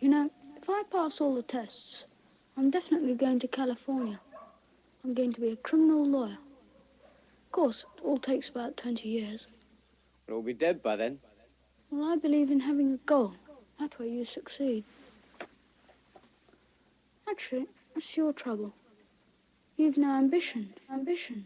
You know, if I pass all the tests, I'm definitely going to California. I'm going to be a criminal lawyer. Of course, it all takes about 20 years. We'll all be dead by then. Well, I believe in having a goal. That way you succeed. Actually, that's your trouble. You've no ambition. Ambition.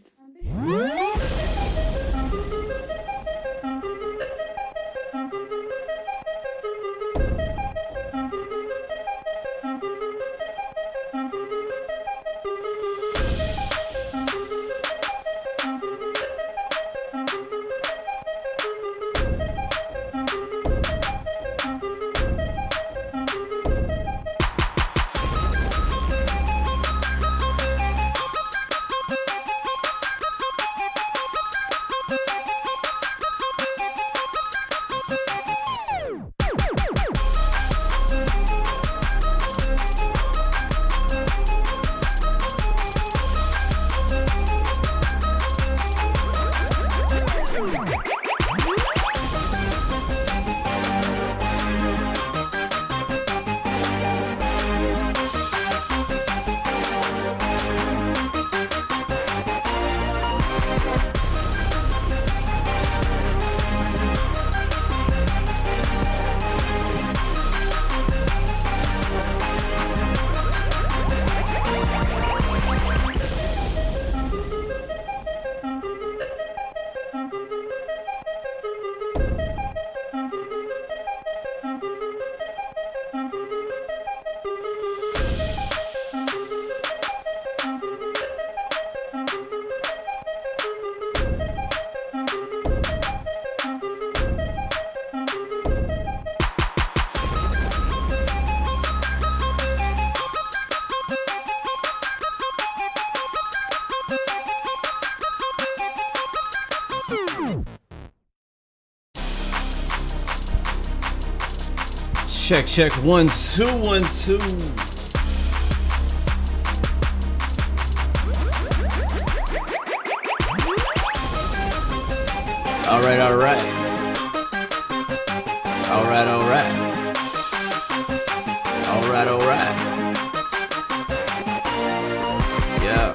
Check, check, 1 2 1 2. All right, all right. All right, all right. All right, all right. Yeah.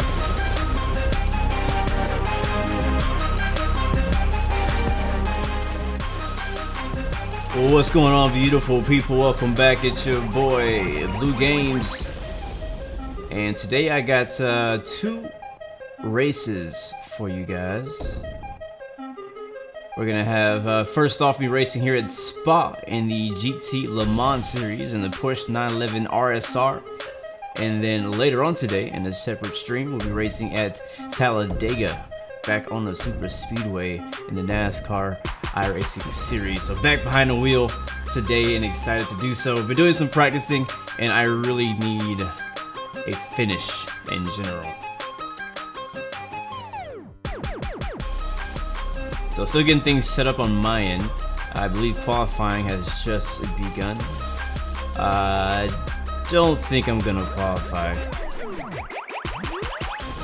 Well, what's going on, beautiful people? Welcome back. It's your boy Blue Games, and today I got 2 races for you guys. We're gonna have first off me racing here at Spa in the GT Le Mans series in the Porsche 911 RSR, and then later on today in a separate stream we'll be racing at Talladega, back on the super speedway in the NASCAR iRacing series. So back behind the wheel today and excited to do so. Been doing some practicing and I really need a finish in general. So still getting things set up on my end. I believe qualifying has just begun. I don't think I'm gonna qualify.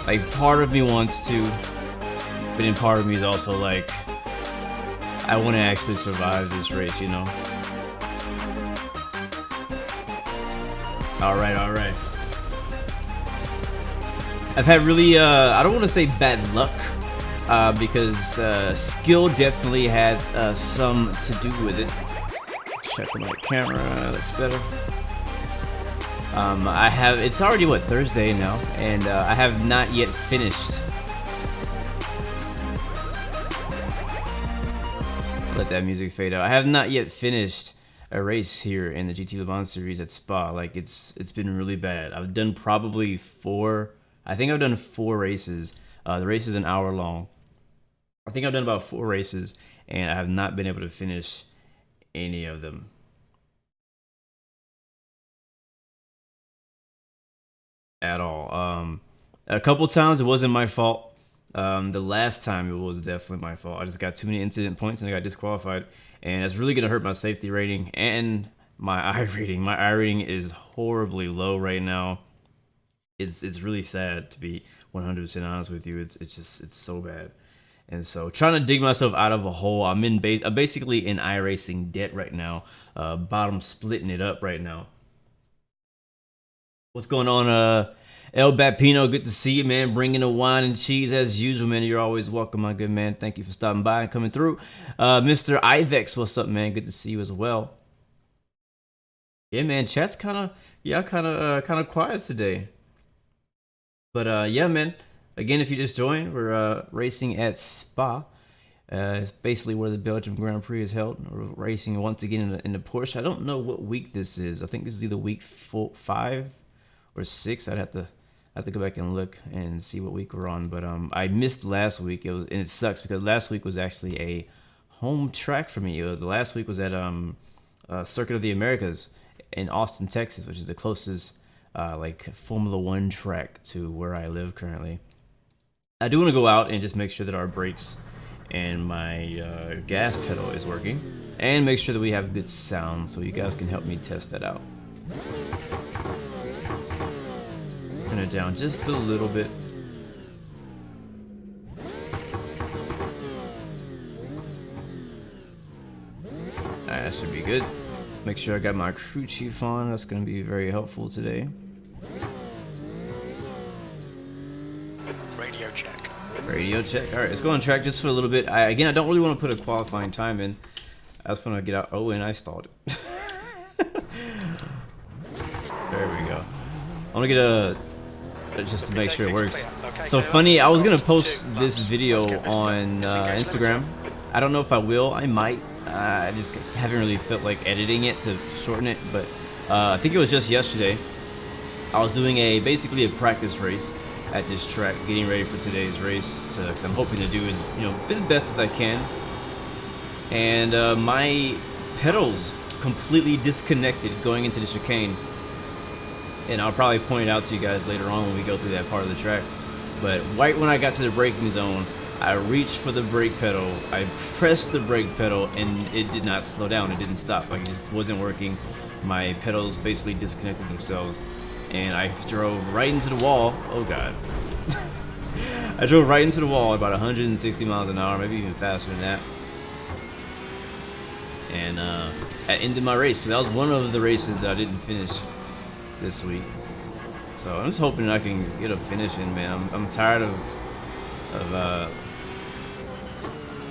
Like, part of me wants to, but then part of me is also like, I want to actually survive this race, you know? Alright, alright. I've had really, I don't want to say bad luck, because skill definitely had some to do with it. Check my camera, that's better. It's already, what, Thursday now, and I have not yet finished. Let that music fade out. I have not yet finished a race here in the GT Le Mans series at Spa. Like, it's been really bad. I've done probably 4. I think I've done 4 races. The race is an hour long. I think I've done about 4 races, and I have not been able to finish any of them. At all. A couple times it wasn't my fault. The last time it was definitely my fault. I just got too many incident points and I got disqualified, and it's really gonna hurt my safety rating and my I rating. My I rating is horribly low right now. It's really sad, to be 100% honest with you. It's so bad. And so trying to dig myself out of a hole. I'm basically in iRacing debt right now. Bottom splitting it up right now. What's going on, El Bapino? Good to see you, man. Bringing the wine and cheese as usual, man. You're always welcome, my good man. Thank you for stopping by and coming through. Mr. Ivex, what's up, man? Good to see you as well. Yeah, man. Chat's kind of quiet today. But yeah, man. Again, if you just joined, we're racing at Spa. It's basically where the Belgium Grand Prix is held. We're racing once again in the Porsche. I don't know what week this is. I think this is either week 5 or 6. I'd have to go back and look and see what week we're on. But I missed last week. And it sucks because last week was actually a home track for me. The last week was at Circuit of the Americas in Austin, Texas, which is the closest like Formula One track to where I live currently. I do want to go out and just make sure that our brakes and my gas pedal is working, and make sure that we have good sound, so you guys can help me test that out. Turn it down just a little bit. That should be good. Make sure I got my crew chief on. That's going to be very helpful today. Radio check. Radio check. All right, let's go on track just for a little bit. I don't really want to put a qualifying time in. I just want to get out. Oh, and I stalled it. There we go. I want to get a just to make sure it works. So funny, I was gonna post this video on Instagram. I don't know if I will. I might. I just haven't really felt like editing it to shorten it. But I think it was just yesterday. I was doing basically a practice race at this track, getting ready for today's race. Because I'm hoping to do as best as I can. And my pedals completely disconnected going into the chicane. And I'll probably point it out to you guys later on when we go through that part of the track. But right when I got to the braking zone, I reached for the brake pedal, I pressed the brake pedal, and it did not slow down, it didn't stop, like it just wasn't working. My pedals basically disconnected themselves, and I drove right into the wall. Oh god. I drove right into the wall about 160 miles an hour, maybe even faster than that. And I ended my race. So that was one of the races that I didn't finish this week. So I'm just hoping I can get a finish in, man. I'm tired of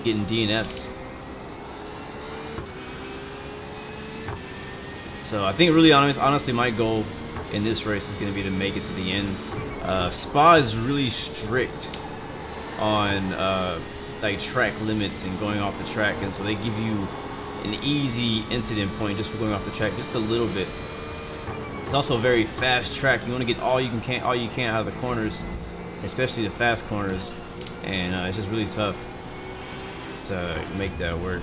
getting DNFs. So I think really honestly my goal in this race is going to be to make it to the end. Spa is really strict on like track limits and going off the track, and so they give you an easy incident point just for going off the track just a little bit. It's also a very fast track. You want to get all you can out of the corners, especially the fast corners, and it's just really tough to make that work.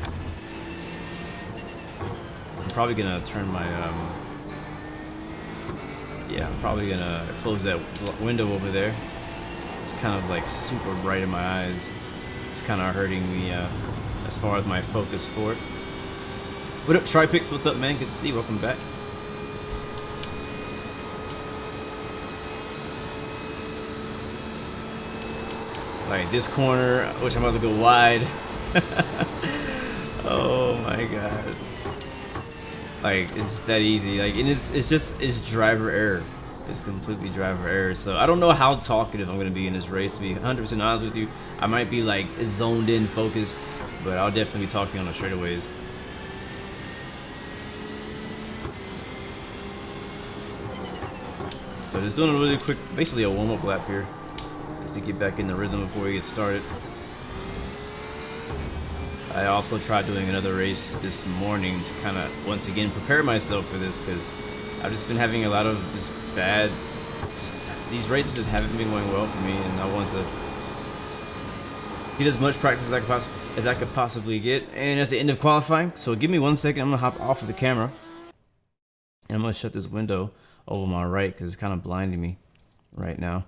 I'm probably gonna turn my yeah, I'm probably gonna close that window over there. It's kind of like super bright in my eyes. It's kind of hurting me as far as my focus for it. What up, Tripix? What's up, man? Good to see you. Welcome back. Like this corner, which I'm about to go wide. Oh my god. Like it's just that easy. Like, and it's driver error. It's completely driver error. So I don't know how talkative I'm gonna be in this race, to be 100% honest with you. I might be like zoned in, focused, but I'll definitely be talking on the straightaways. So just doing a really quick, basically a warm-up lap here, just to get back in the rhythm before we get started. I also tried doing another race this morning to kind of, once again, prepare myself for this, because I've just been having a lot of just bad, these races just haven't been going well for me, and I want to get as much practice as I could possibly get. And that's the end of qualifying, so give me 1 second. I'm going to hop off of the camera, and I'm going to shut this window over my right, because it's kind of blinding me right now.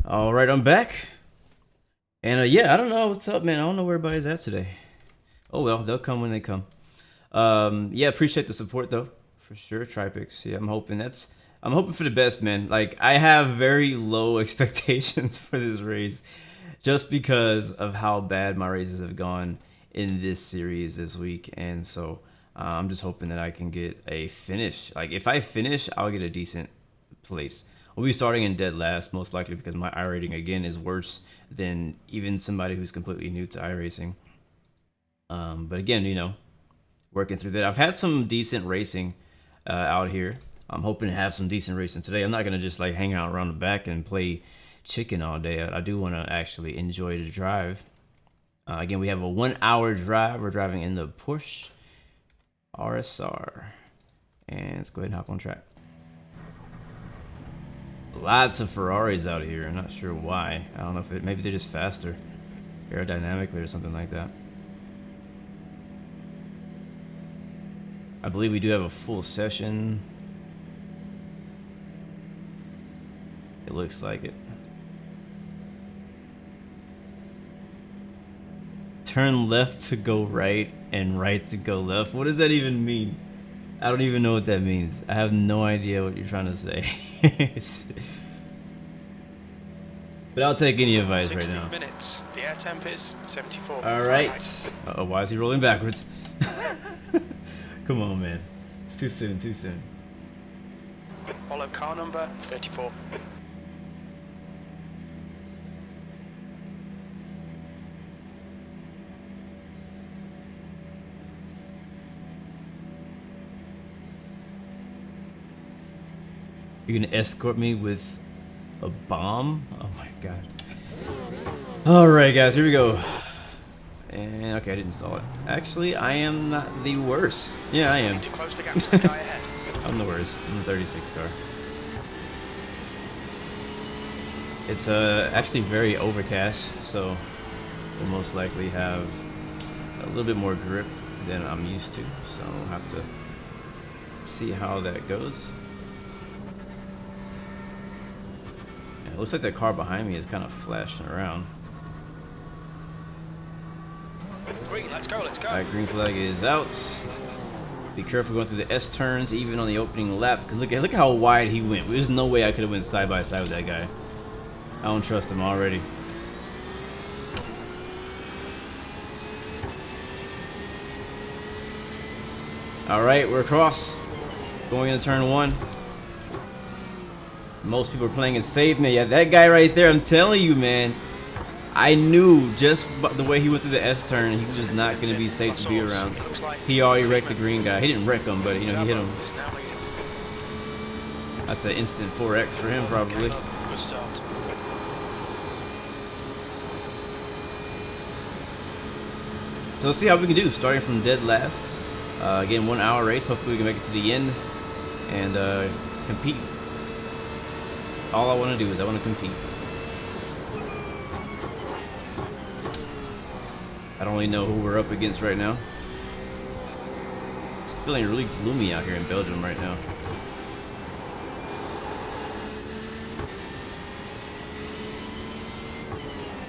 All right, I'm back. And yeah, I don't know what's up, man. I don't know where everybody's at today. Oh well, they'll come when they come. Yeah, appreciate the support though, for sure. Tripix. Yeah, I'm hoping for the best, man. Like, I have very low expectations for this race, just because of how bad my races have gone in this series this week, and so I'm just hoping that I can get a finish. Like, if I finish, I'll get a decent place. We'll be starting in dead last, most likely, because my iRating again is worse than even somebody who's completely new to iRacing. But again, you know, working through that. I've had some decent racing out here. I'm hoping to have some decent racing today. I'm not gonna just like hang out around the back and play chicken all day. I do want to actually enjoy the drive. Again, we have a 1 hour drive. We're driving in the Porsche RSR, and let's go ahead and hop on track. Lots of Ferraris out here. I'm not sure why. I don't know if maybe they're just faster aerodynamically or something like that. I believe we do have a full session. It looks like it. Turn left to go right and right to go left. What does that even mean? I don't even know what that means. I have no idea what you're trying to say. But I'll take any advice right now. Minutes. The air temp is 74. All right. Uh-oh, why is he rolling backwards? Come on, man. It's too soon, too soon. Follow car number 34. You're gonna escort me with a bomb? Oh my god. Alright guys, here we go. And okay, I didn't install it. Actually, I am not the worst. Yeah, I am. I'm the worst. I'm the 36 car. It's actually very overcast, so we'll most likely have a little bit more grip than I'm used to. So I'll have to see how that goes. It looks like the car behind me is kind of flashing around. Green, let's go, let's go. Alright, green flag is out. Be careful going through the S turns, even on the opening lap, because look how wide he went. There's no way I could have went side by side with that guy. I don't trust him already. Alright, we're across. Going into turn one. Most people are playing it safe, man. Yeah, that guy right there, I'm telling you, man. I knew just by the way he went through the S turn, he was just not going to be safe to be around. He already wrecked the green guy. He didn't wreck him, but, you know, he hit him. That's an instant 4X for him, probably. Good start. So let's see how we can do, starting from dead last. Again, 1 hour race. Hopefully we can make it to the end and compete. All I want to do is I want to compete. I don't really know who we're up against right now. It's feeling really gloomy out here in Belgium right now.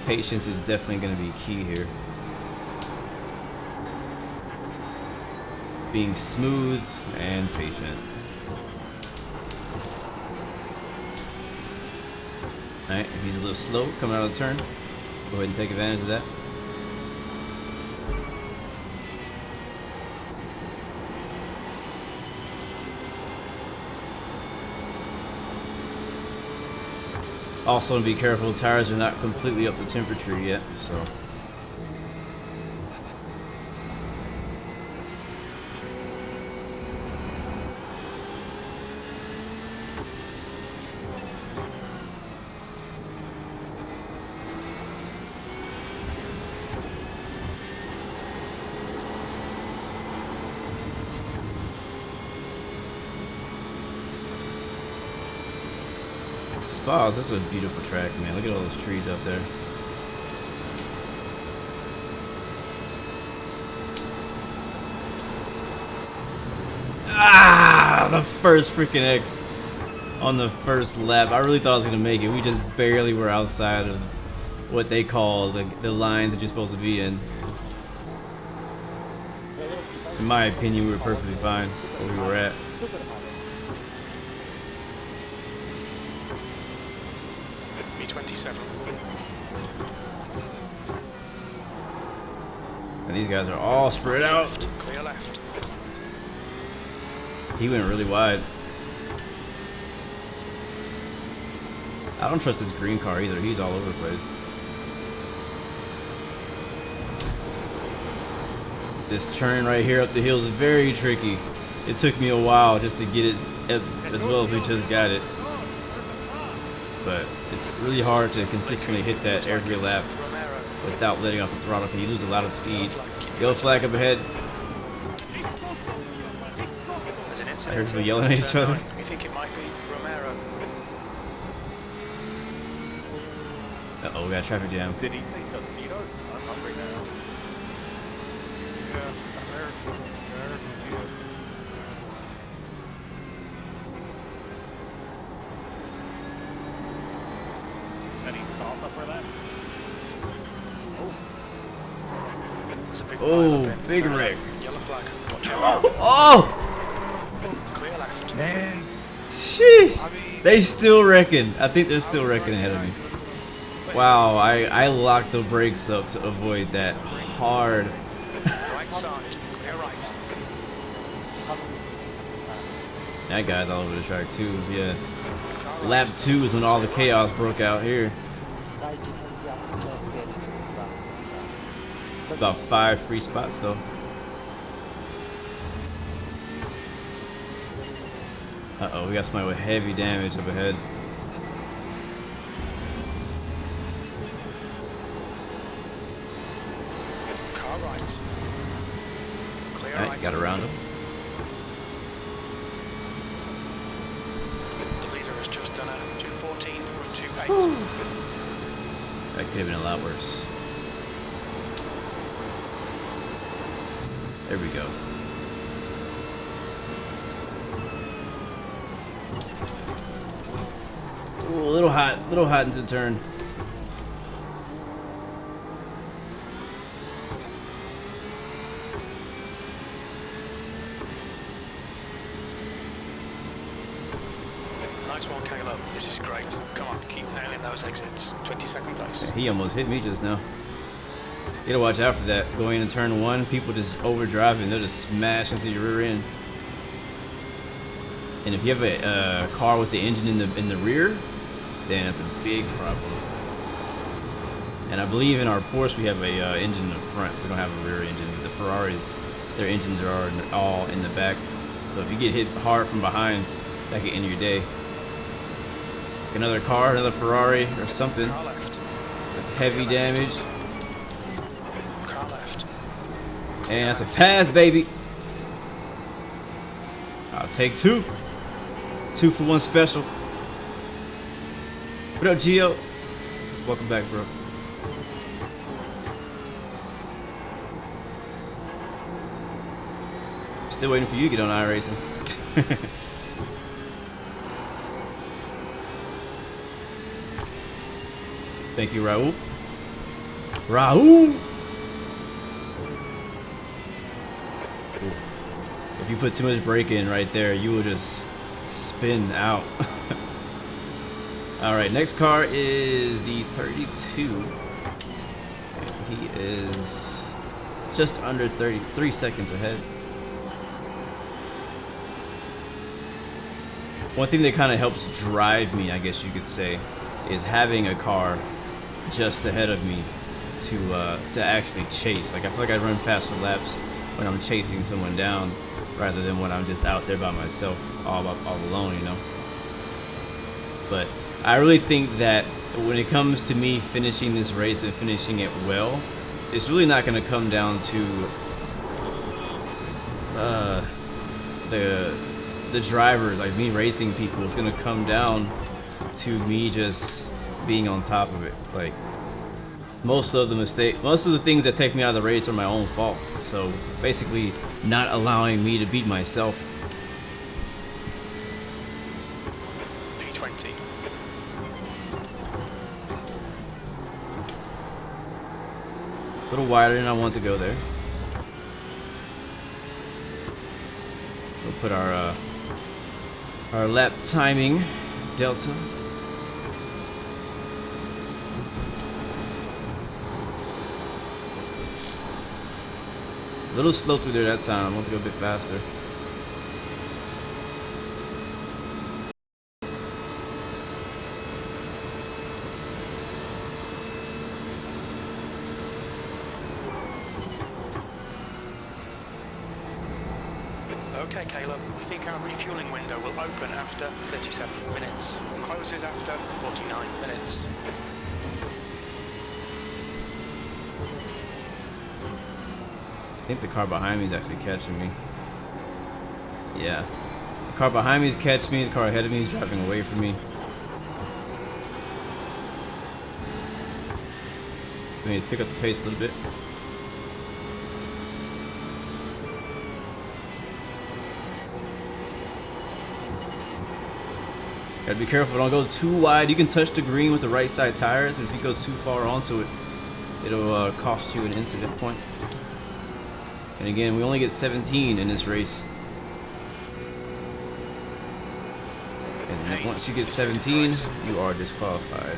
Patience is definitely going to be key here. Being smooth and patient. Alright, he's a little slow coming out of the turn. Go ahead and take advantage of that. Also, to be careful, tires are not completely up to temperature yet, so. Spas, this is a beautiful track, man. Look at all those trees up there. Ah, the first freaking X on the first lap. I really thought I was gonna make it. We just barely were outside what they call the lines that you're supposed to be in. In my opinion, we were perfectly fine where we were at. B27. And these guys are all spread out. Clear left. He went really wide. I don't trust this green car either. He's all over the place. This turn right here up the hill is very tricky. It took me a while just to get it as well as we just got it. But it's really hard to consistently hit that every lap without letting off the throttle because you lose a lot of speed. Yellow flag up ahead. I heard people yelling at each other. We think it might be Romero. Uh-oh, we got a traffic jam. Did he say Tuxedo? I'm hungry now. Yeah, I heard Tuxedo. Any salsa for that? There's a big Oh, fire up big there. wreck. Yellow flag. Watch out. Oh! Clear left. Man, Sheesh! They still reckon. I think they're still reckoning ahead of me. Wow, I locked the brakes up to avoid that hard. Right side. Clear right. That guy's all over the track too, yeah. Lap 2 is when all the chaos broke out here. About 5 free spots though. Uh-oh, we got somebody with heavy damage up ahead. Car right. Clear Alright, right. got around him. The leader has just done a 214 from 28. That could have been a lot worse. There we go. Ooh, a little hot into the turn. Nice one, Caleb. This is great. Come on, keep nailing those exits. 22nd place. He almost hit me just now. You gotta watch out for that. Going into turn 1, people just overdriving. They'll just smash into your rear end. And if you have a car with the engine in the rear, then that's a big problem. And I believe in our Porsche we have a engine in the front. We don't have a rear engine. The Ferraris, their engines are all in the back. So if you get hit hard from behind, that could end your day. Another car, another Ferrari or something Car left. with heavy damage. Car left. And that's a pass, baby. I'll take 2. 2 for 1 special. What up, Gio? Welcome back, bro. Still waiting for you to get on iRacing. Thank you, Raul. Raul! If you put too much brake in right there, you will just spin out. Alright, next car is the 32. He is just under 33 seconds ahead. One thing that kind of helps drive me, I guess you could say, is having a car just ahead of me to actually chase. Like, I feel like I run faster laps when I'm chasing someone down rather than when I'm just out there by myself, all alone, you know. But I really think that when it comes to me finishing this race and finishing it well, it's really not going to come down to the drivers, like me racing people. It's going to come down to me just being on top of it. Like, most of the things that take me out of the race are my own fault. So basically not allowing me to beat myself. B20. little wider than I want to go there. We'll put our lap timing delta. A little slow through there that time. I want to go a bit faster. Okay, Caleb, I think our refueling window will open after 37 minutes. Closes after 49 minutes. I think the car behind me is actually catching me. Yeah. The car behind me is catching me. The car ahead of me is driving away from me. I need to pick up the pace a little bit. Gotta be careful, don't go too wide. You can touch the green with the right side tires, but if you go too far onto it, it'll cost you an incident point. And again, we only get 17 in this race. And once you get 17, you are disqualified.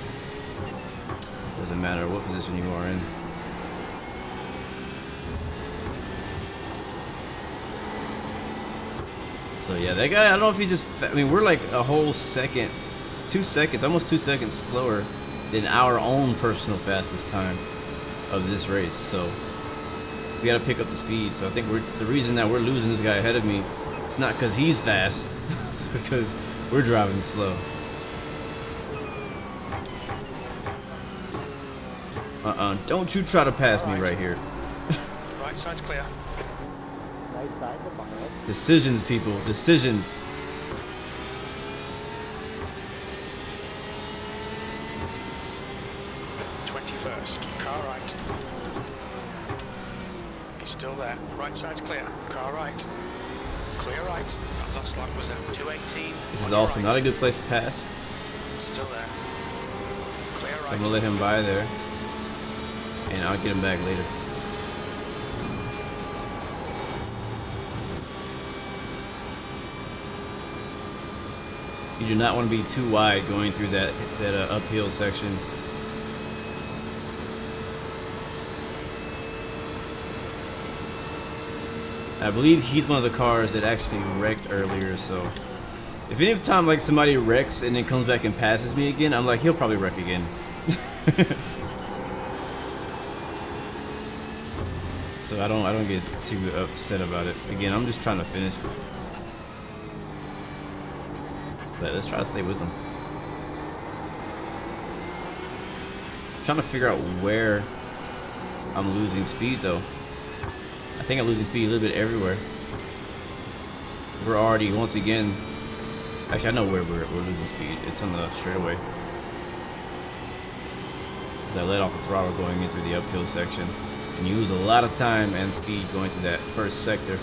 Doesn't matter what position you are in. So yeah, that guy, I don't know if he just, I mean, we're like a whole second, 2 seconds, almost 2 seconds slower than our own personal fastest time of this race. So we got to pick up the speed. So I think the reason that we're losing this guy ahead of me, it's not because he's fast, it's because we're driving slow. Don't you try to pass me right here. Right side's clear. Decisions, people, decisions. Car right. He's still there. Right side's clear. Car right. Clear right. That last lap was at 218. This is also not a good place to pass. Still there. Clear right. I'm gonna let him by there, and I'll get him back later. You do not want to be too wide going through that uphill section. I believe he's one of the cars that actually wrecked earlier, so if any time like somebody wrecks and then comes back and passes me again, I'm like, he'll probably wreck again. So I don't get too upset about it. Again, I'm just trying to finish. But let's try to stay with him. I'm trying to figure out where I'm losing speed though. I think I'm losing speed a little bit everywhere. We're already, once again, actually I know where we're losing speed. It's on the straightaway. Because I let off the throttle going in through the uphill section. And you lose a lot of time and speed going through that first sector.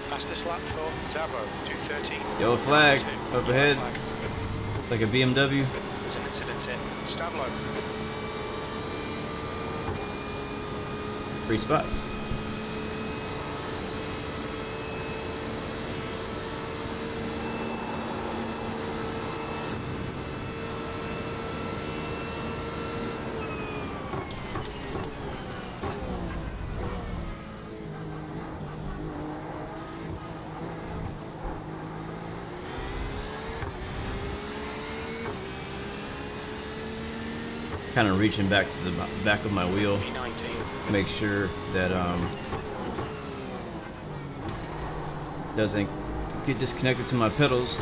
Fastest lap for Zabo, 213. Yellow flag up ahead. It's like a BMW. There's an incident in Stavlo. 3 spots. Kind of reaching back to the back of my wheel, make sure that doesn't get disconnected to my pedals.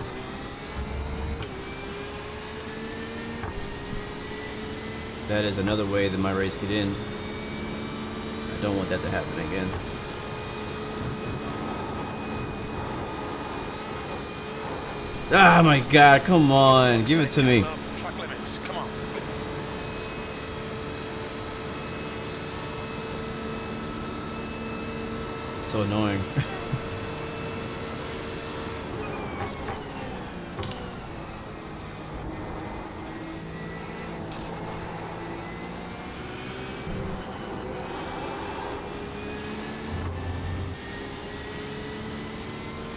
That is another way that my race could end. I don't want that to happen again. Ah, my God, come on, give it to me. so annoying.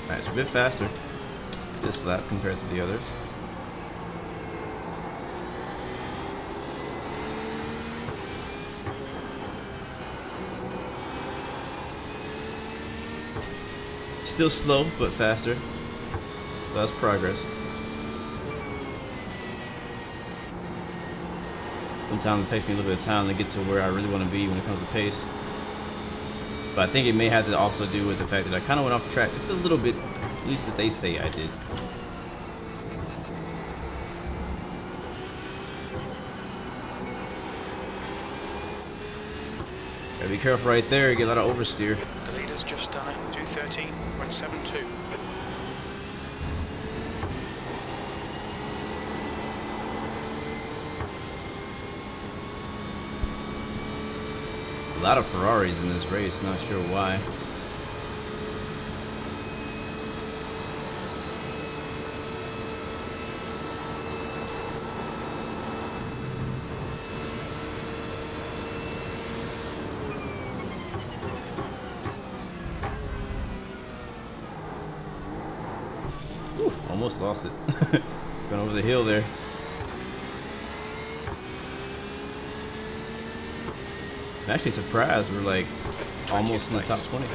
Alright, it's a bit faster this lap compared to the others. Still slow, but faster. That's progress. Sometimes it takes me a little bit of time to get to where I really want to be when it comes to pace. But I think it may have to also do with the fact that I kind of went off track just a little bit, at least that they say I did. Gotta be careful right there, you get a lot of oversteer. The leader's just done it. 2:13.72. A lot of Ferraris in this race, not sure why. Whew, almost lost it. Going over the hill there. I'm actually surprised we're like almost in the top 20.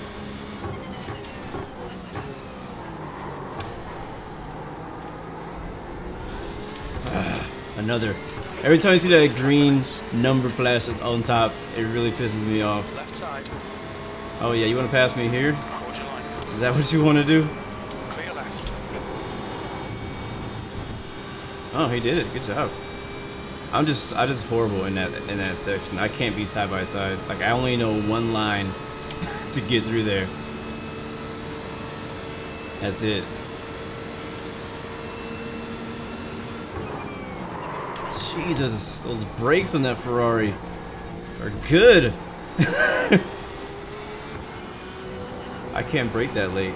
Another. Every time you see that green number flash on top, it really pisses me off. Left side. Oh yeah, you want to pass me here? Hold your line. Is that what you want to do? Clear left. Oh, he did it. Good job. I'm just horrible in that section. I can't be side by side. Like, I only know one line to get through there. That's it. Jesus, those brakes on that Ferrari are good. I can't brake that late.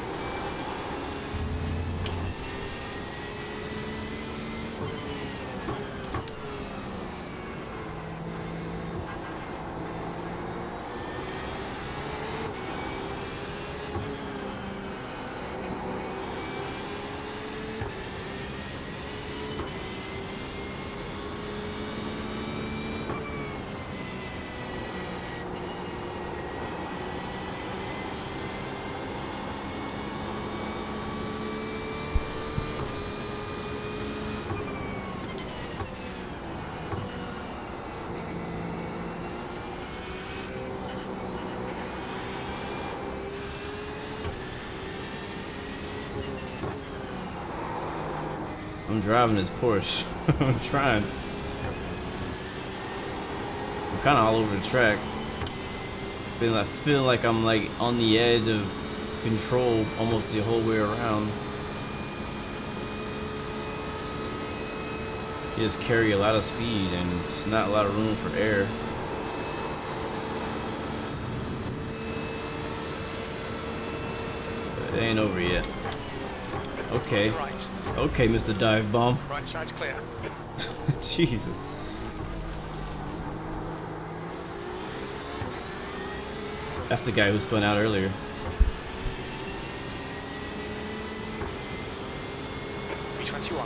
I'm driving this Porsche. I'm trying. I'm kind of all over the track. I feel like I'm like on the edge of control almost the whole way around. You just carry a lot of speed and there's not a lot of room for error. But it ain't over yet. Okay. Right. Okay, Mr. Dive Bomb. Right side's clear. Jesus. That's the guy who spun out earlier. B21.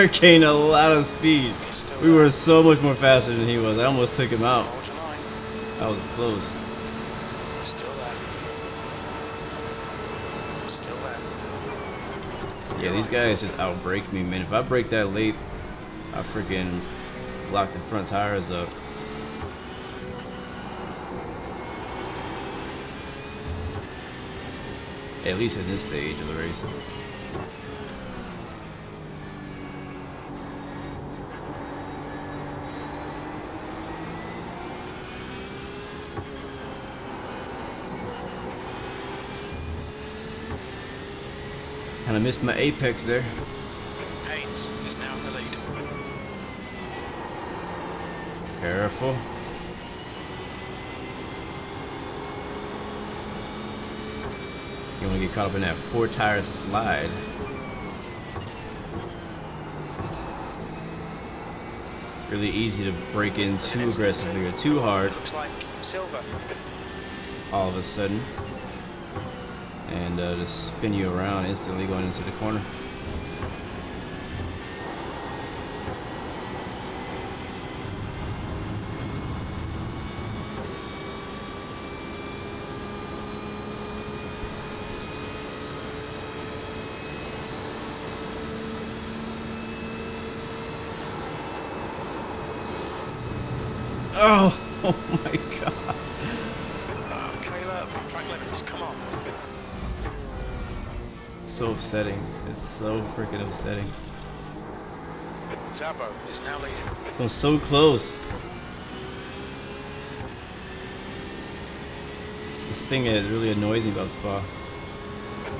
I gained a lot of speed. We were so much more faster than he was. I almost took him out. Hold your line. That was close. Still there. Still there. Yeah, these guys just outbrake me, man. If I break that late, I freaking lock the front tires up. At least at this stage of the race. Kind of missed my apex there. Haynes is now in the lead. Careful. You want to get caught up in that 4-tire slide. Really easy to break in too aggressively or too hard. Looks like silver. All of a sudden. And just spin you around instantly going into the corner. Oh my god. Caleb, track limits, come on. So upsetting. It's so freaking upsetting. Zabo is now leading. I'm so close. This thing that really annoys me about Spa.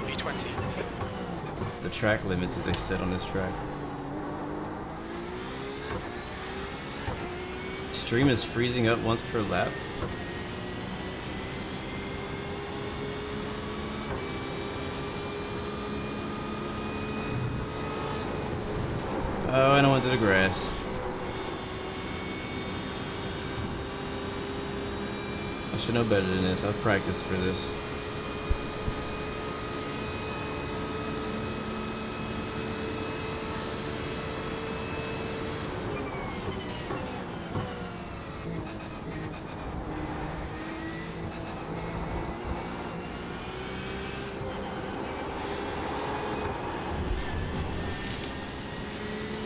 B20. The track limits that they set on this track. Stream is freezing up once per lap. Oh, I don't want to the grass. I should know better than this. I've practiced for this.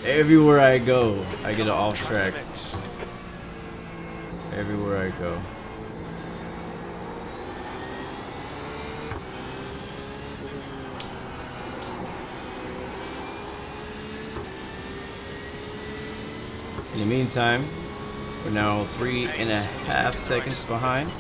Everywhere I go, I get off track. Everywhere I go. In the meantime, we're now 3.5 seconds behind.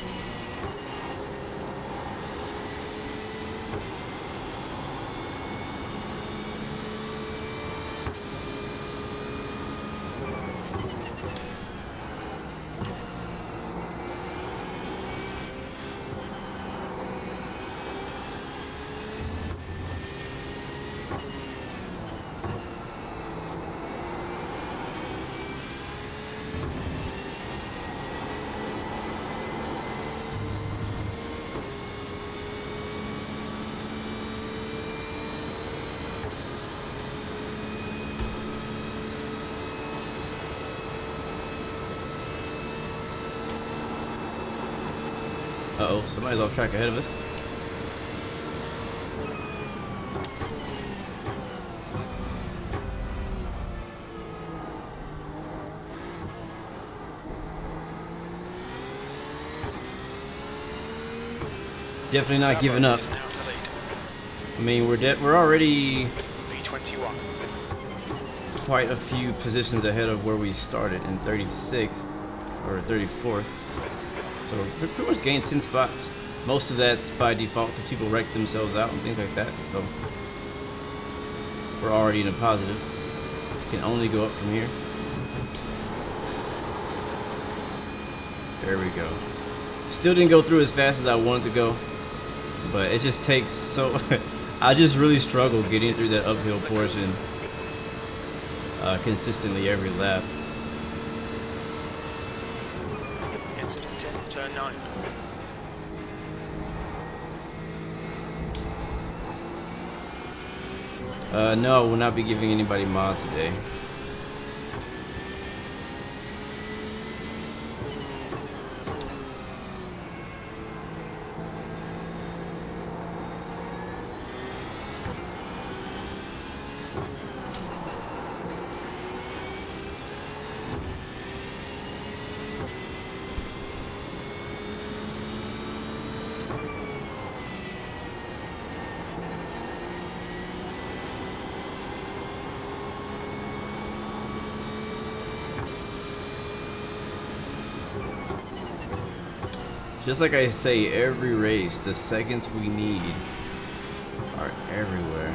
Uh-oh, somebody's off track ahead of us. Definitely not giving up. I mean, we're already B21. quite a few positions ahead of where we started in 36th or 34th. So we pretty much gained 10 spots. Most of that's by default because people wreck themselves out and things like that. So we're already in a positive. Can only go up from here. There we go. Still didn't go through as fast as I wanted to go, but it just takes so. I just really struggle getting through that uphill portion consistently every lap. Turn 9. No, I will not be giving anybody mod today. Just like I say, every race, the seconds we need are everywhere.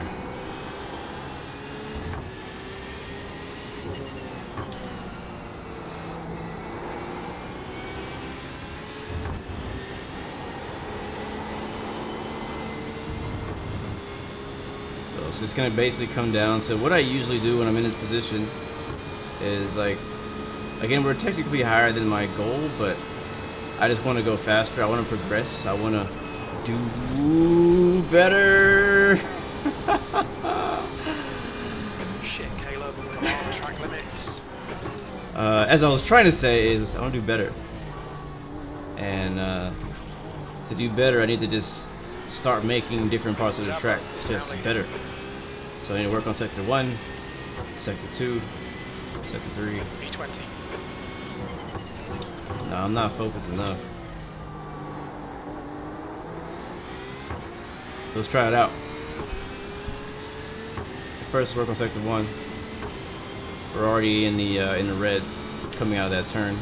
it's just gonna basically come down to what I usually do when I'm in this position is like, again, we're technically higher than my goal, but I just want to go faster. I want to progress. I want to do better. Shit, Caleb. Come on, track limits. As I was trying to say is I want to do better. And to do better, I need to just start making different parts of the track just better. So I need to work on sector 1, sector 2, sector 3. B20. No, I'm not focused enough. Let's try it out. First, work on sector 1. We're already in the red, coming out of that turn.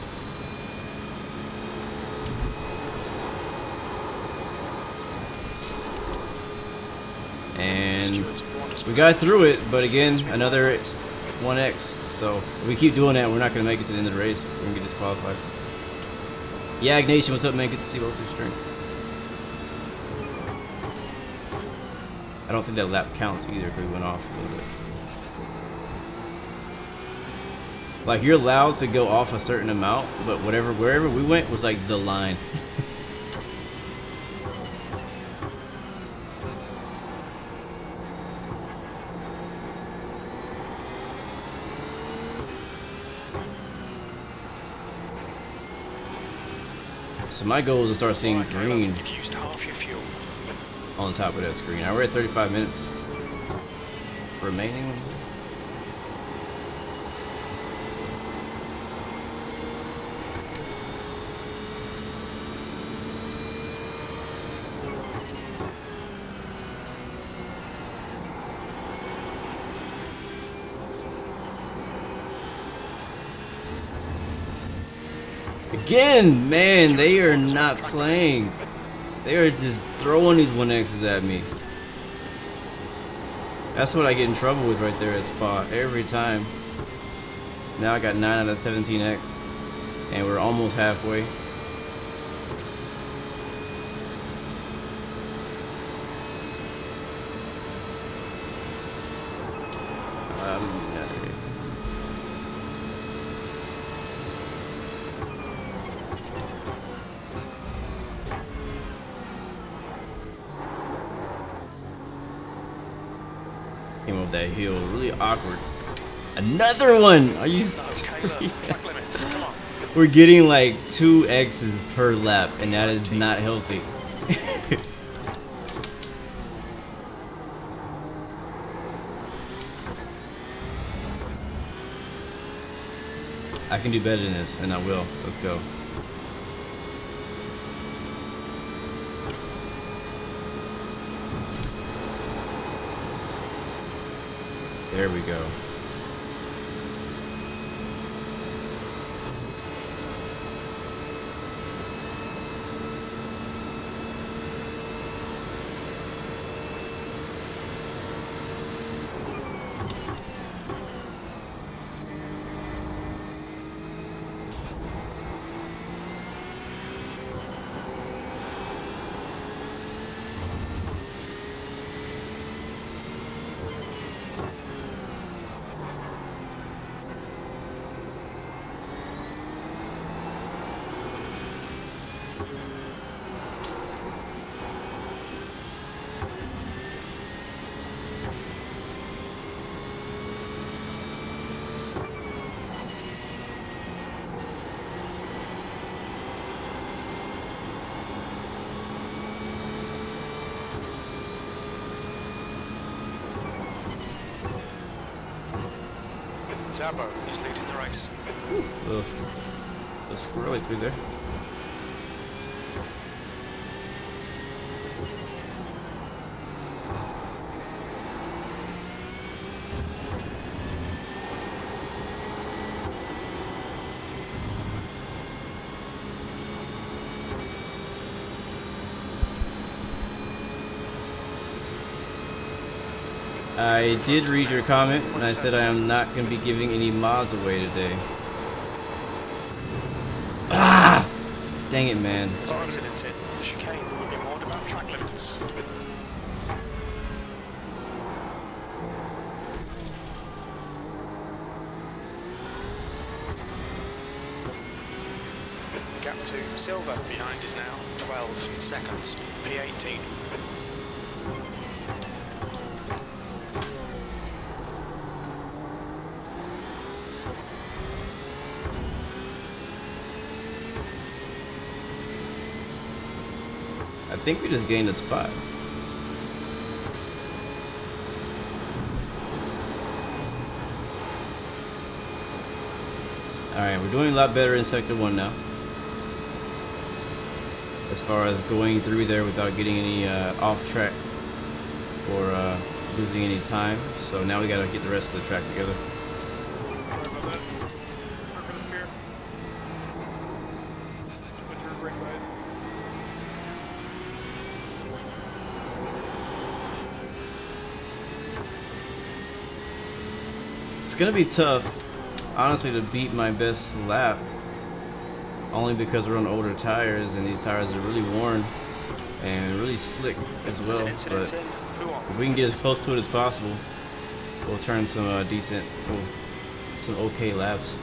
And we got through it, but again, another 1x. So if we keep doing that, we're not going to make it to the end of the race. We're going to get disqualified. Yeah, Ignatian, what's up, man? Good to see you. Welcome to the stream. I don't think that lap counts either because we went off a little bit. Like, you're allowed to go off a certain amount, but wherever we went was like the line. So my goal is to start seeing green You've used half your fuel. on top of that screen. Now we're at 35 minutes remaining. Again, man, they are not playing. They are just throwing these 1Xs at me. That's what I get in trouble with right there at Spa every time. Now I got 9 out of 17X, and we're almost halfway. Came up that hill, really awkward. Another one! Are you serious? We're getting like 2 X's per lap, and that is not healthy. I can do better than this, and I will. Let's go. There we go. Zabo is leading the race. The squirrely through there. I did read your comment, and I said I am not going to be giving any mods away today. Ah! Dang it, man. Accident in the chicane will be warned about track limits. gap to silver. Behind is now 12 seconds. P18. I think we just gained a spot. Alright, we're doing a lot better in Sector 1 now. As far as going through there without getting any off track or losing any time. So now we gotta get the rest of the track together. Sorry about that. Sorry for the fear. Put your brake light. It's gonna be tough, honestly, to beat my best lap. Only because we're on older tires and these tires are really worn and really slick as well. But if we can get as close to it as possible, we'll turn some some okay laps.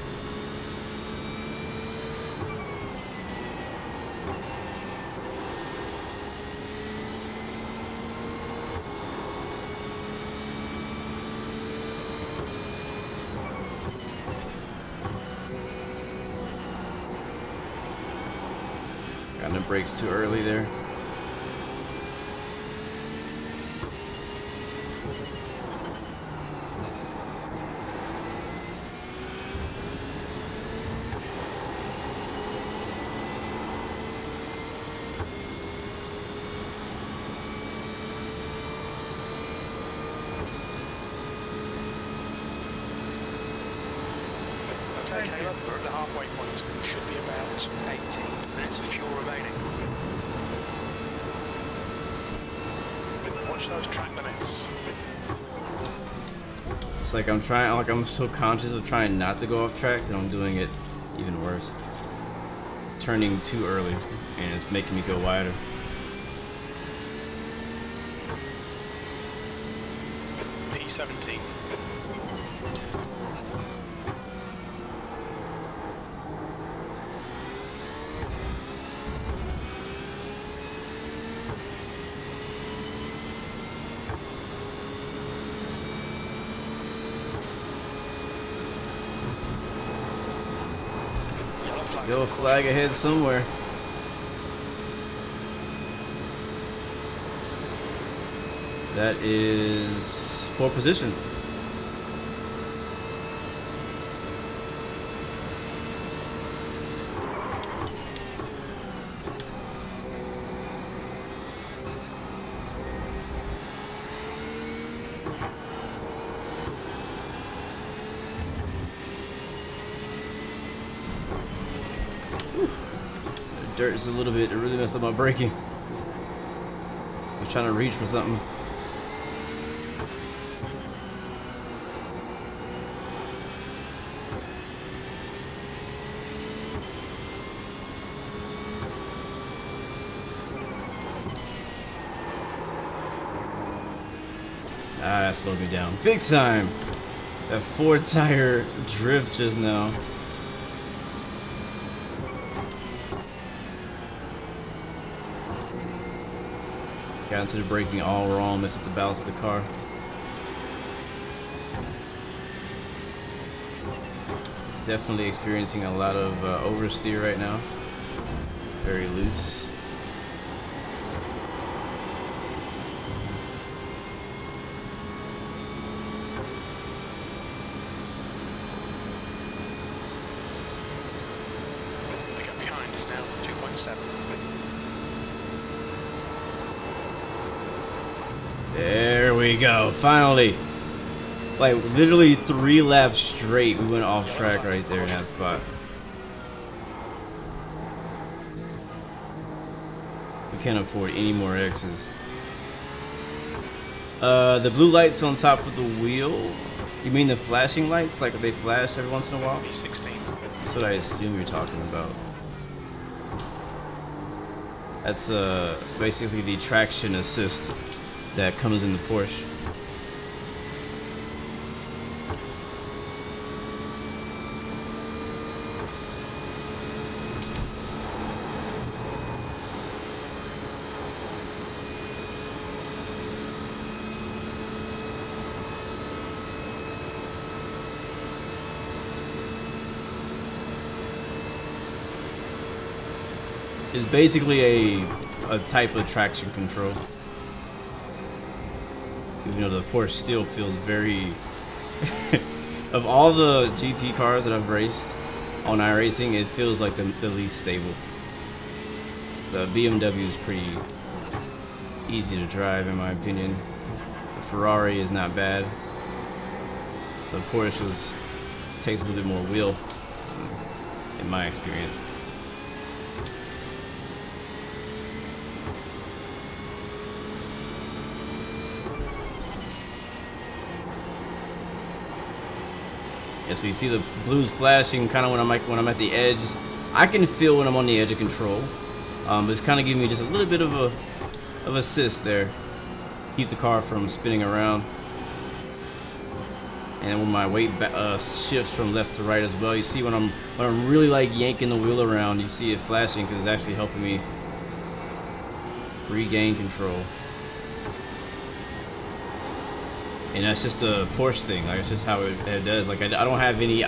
Got the brakes too early there. Okay, Caleb, we're at the halfway point. Should be about 18 minutes of fuel remaining. Watch those track limits. It's like I'm so conscious of trying not to go off track that I'm doing it even worse. Turning too early and it's making me go wider. P17. Go flag ahead somewhere. That is 4th position. Dirt is a little bit, it really messed up my braking. I was trying to reach for something. Ah, that slowed me down big time. That 4-tire drift just now. Got into the braking all wrong, messed up the balance of the car. Definitely experiencing a lot of oversteer right now. Very loose. The gap behind is now 2.7. There we go, finally. Like literally 3 laps straight, we went off track right there in that spot. We can't afford any more X's. The blue lights on top of the wheel. You mean the flashing lights? Like they flash every once in a while? P16. That's what I assume you're talking about. That's basically the traction assist that comes in the Porsche. is basically a type of traction control. Even though the Porsche still feels very of all the GT cars that I've raced on iRacing, it feels like the least stable. The BMW is pretty easy to drive in my opinion. The Ferrari is not bad. The Porsche takes a little bit more wheel in my experience. Yeah, so you see the blues flashing kind of when I'm at the edge. I can feel when I'm on the edge of control. But it's kind of giving me just a little bit of assist there. Keep the car from spinning around. And when my weight shifts from left to right as well, you see when I'm really like yanking the wheel around, you see it flashing because it's actually helping me regain control. And that's just a Porsche thing. Like, it's just how it does. Like, I don't have any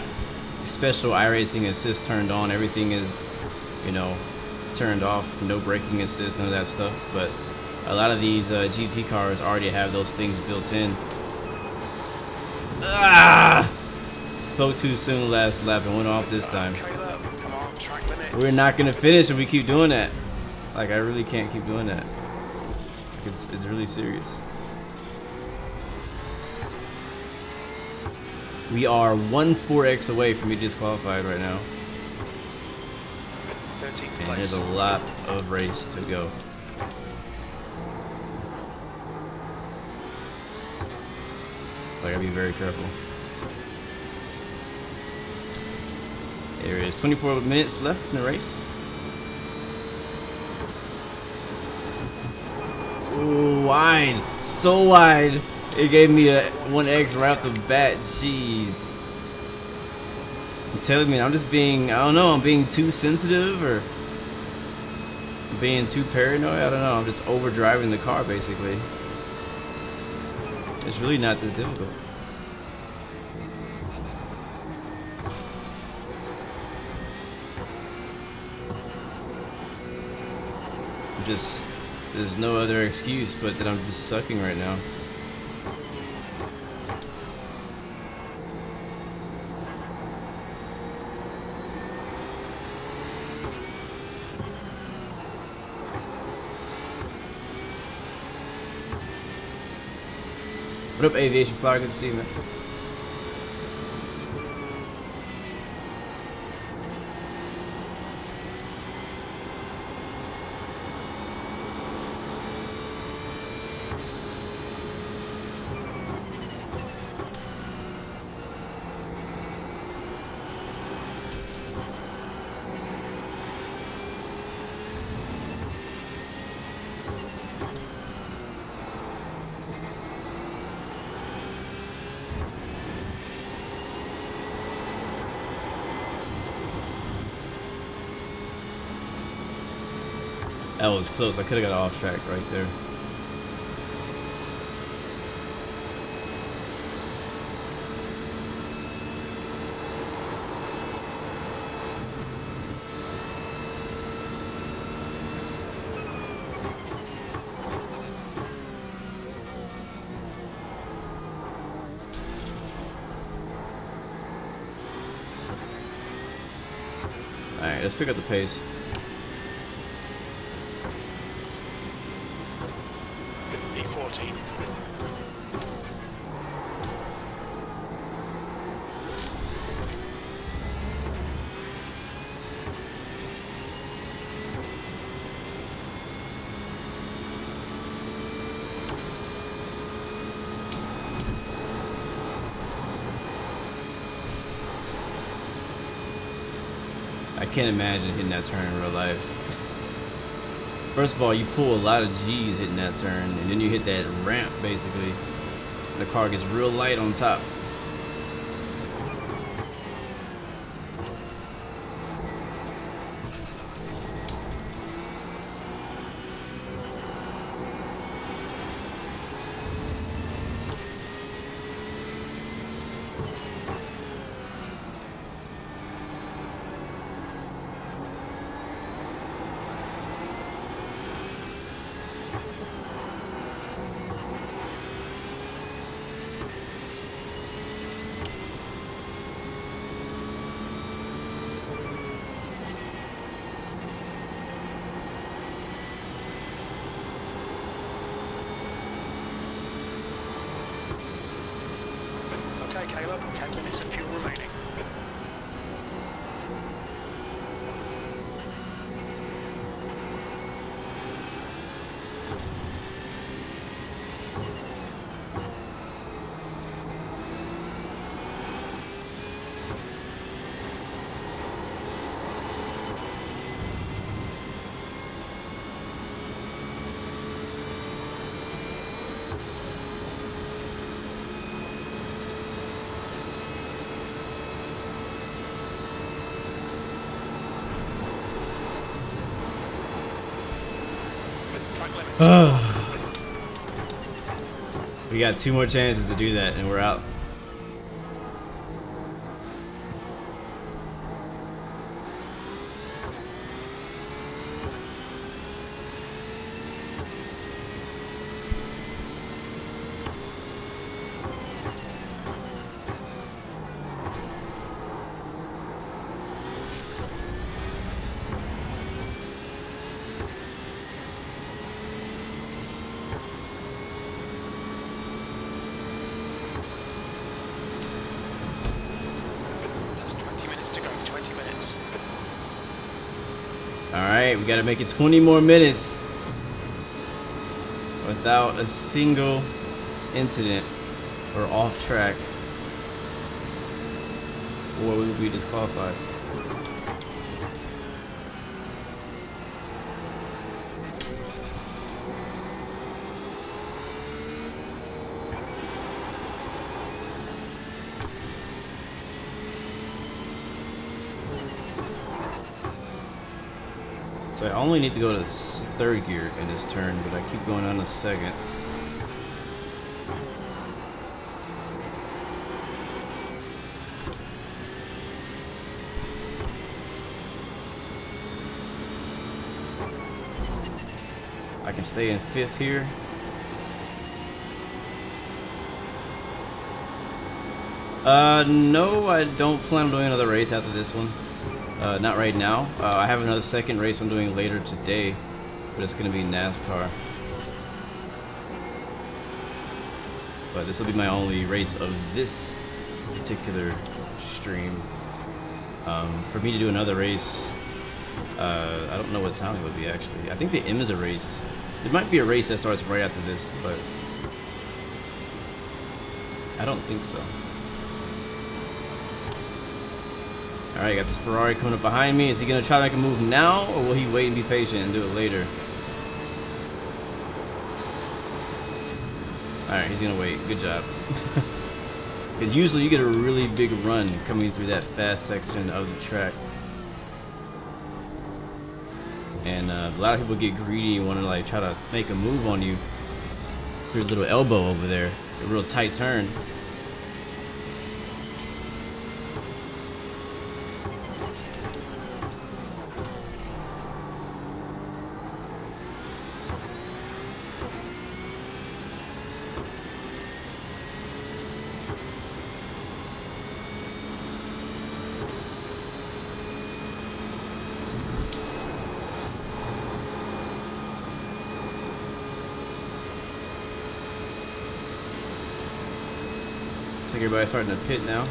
special iRacing assist turned on. Everything is, you know, turned off. No braking assist, none of that stuff. But a lot of these GT cars already have those things built in. Ah! Spoke too soon last lap and went off this time. Caleb, come on, track limits. We're not gonna finish if we keep doing that. Like, I really can't keep doing that. It's really serious. We are 1-4x away from being disqualified right now. 13th And place. there's a lot of race to go. I gotta be very careful. There it is. 24 minutes left in the race. Ooh, wide. So wide. It gave me a 1x right off the bat. Jeez. I'm telling you, I'm just being, I don't know, I'm being too sensitive or being too paranoid. I don't know. I'm just overdriving the car basically. It's really not this difficult. There's no other excuse but that I'm just sucking right now. What up, Aviation Flyer? Good to see you, man. That was close. I could have got off track right there. Alright, let's pick up the pace. E14. I can't imagine hitting that turn in real life. First of all, you pull a lot of G's hitting that turn, and then you hit that ramp basically. The car gets real light on top. Caleb. 10 minutes of fuel remaining. We got 2 more chances to do that and we're out. Alright, we gotta make it 20 more minutes without a single incident or off track, or we will be disqualified. So I only need to go to 3rd gear in this turn, but I keep going on to 2nd. I can stay in 5th here. No, I don't plan on doing another race after this one. Not right now. I have another 2nd race I'm doing later today, but it's going to be NASCAR. But this will be my only race of this particular stream. For me to do another race, I don't know what time it would be actually. I think the M is a race. There might be a race that starts right after this, but I don't think so. Alright, got this Ferrari coming up behind me. Is he going to try to make a move now, or will he wait and be patient and do it later? Alright, he's going to wait. Good job. Because usually you get a really big run coming through that fast section of the track. And a lot of people get greedy and want to like try to make a move on you. Your little elbow over there. A real tight turn. Everybody's starting to pit now.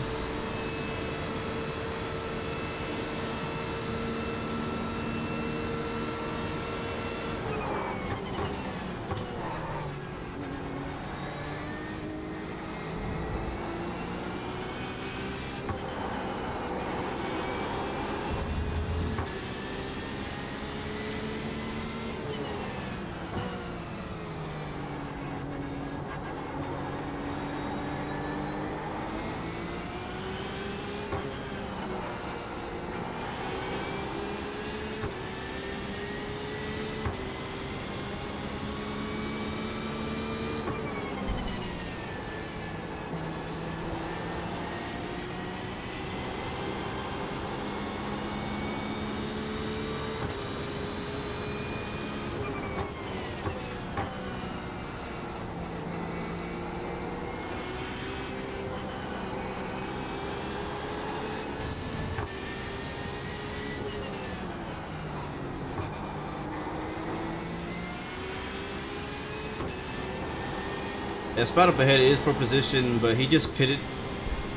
That spot up ahead is for position, but he just pitted,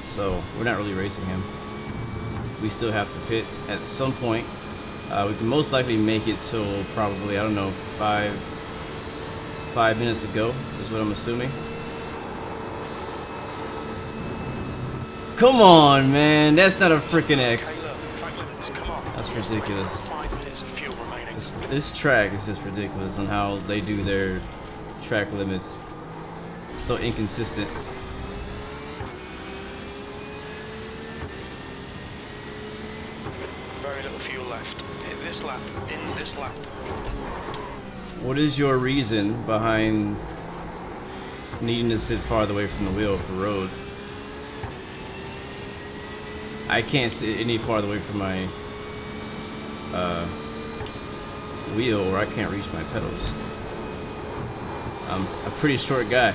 so we're not really racing him. We still have to pit at some point. We can most likely make it till probably, I don't know, 5 minutes to go is what I'm assuming. Come on, man, that's not a freaking X. That's ridiculous. This track is just ridiculous on how they do their track limits. So inconsistent. Very little fuel left. In this lap. What is your reason behind needing to sit farther away from the wheel for road? I can't sit any farther away from my wheel, or I can't reach my pedals. I'm a pretty short guy.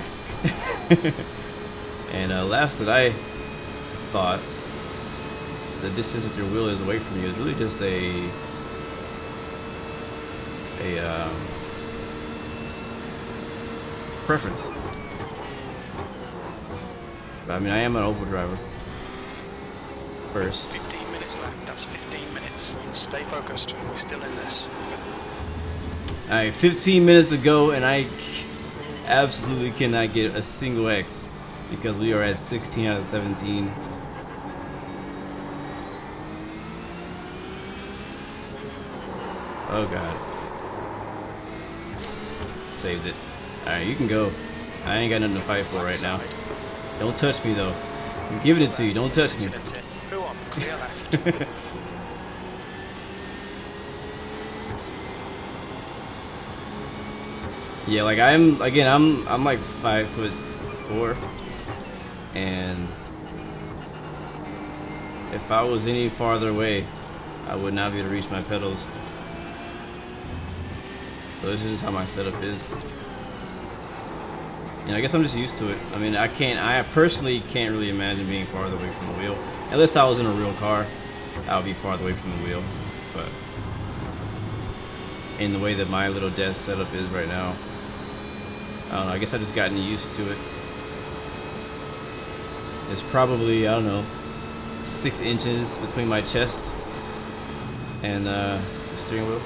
And last that I thought, the distance that your wheel is away from you is really just a preference. But I mean, I am an oval driver. First. 15 minutes left. That's 15 minutes. Stay focused. We're still in this. Alright, 15 minutes to go, and I absolutely cannot get a single X because we are at 16 out of 17. Oh god. Saved it. Alright, you can go. I ain't got nothing to fight for right now. Don't touch me though. I'm giving it to you. Don't touch me. Clear left. Yeah, like I'm like 5'4", and if I was any farther away, I would not be able to reach my pedals. So this is just how my setup is. And I guess I'm just used to it. I mean, I personally can't really imagine being farther away from the wheel. Unless I was in a real car, I would be farther away from the wheel. But in the way that my little desk setup is right now, I don't know, I guess I've just gotten used to it. It's probably, I don't know, 6 inches between my chest and the steering wheel.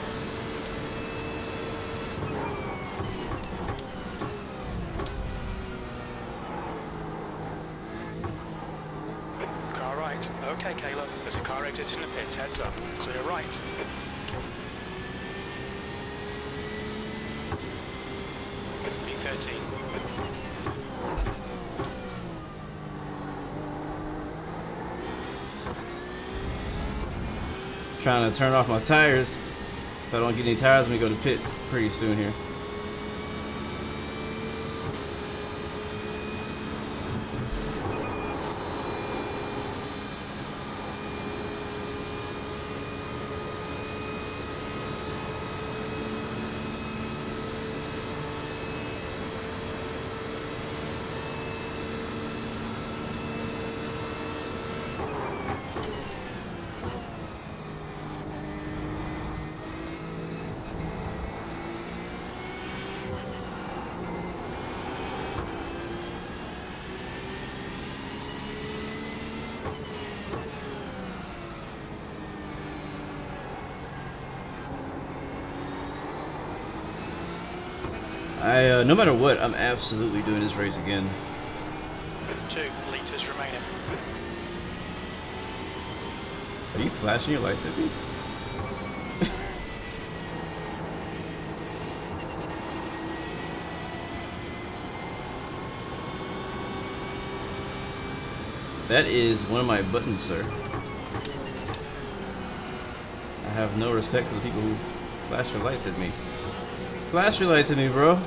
Car right. Okay, Caleb. There's a car exiting the pit. Heads up. Clear right. B13. Trying to turn off my tires if I don't get any tires when we go to pit pretty soon here. No matter what, I'm absolutely doing this race again. 2 liters remaining. Are you flashing your lights at me? That is one of my buttons, sir. I have no respect for the people who flash their lights at me. Flash your lights at me, bro.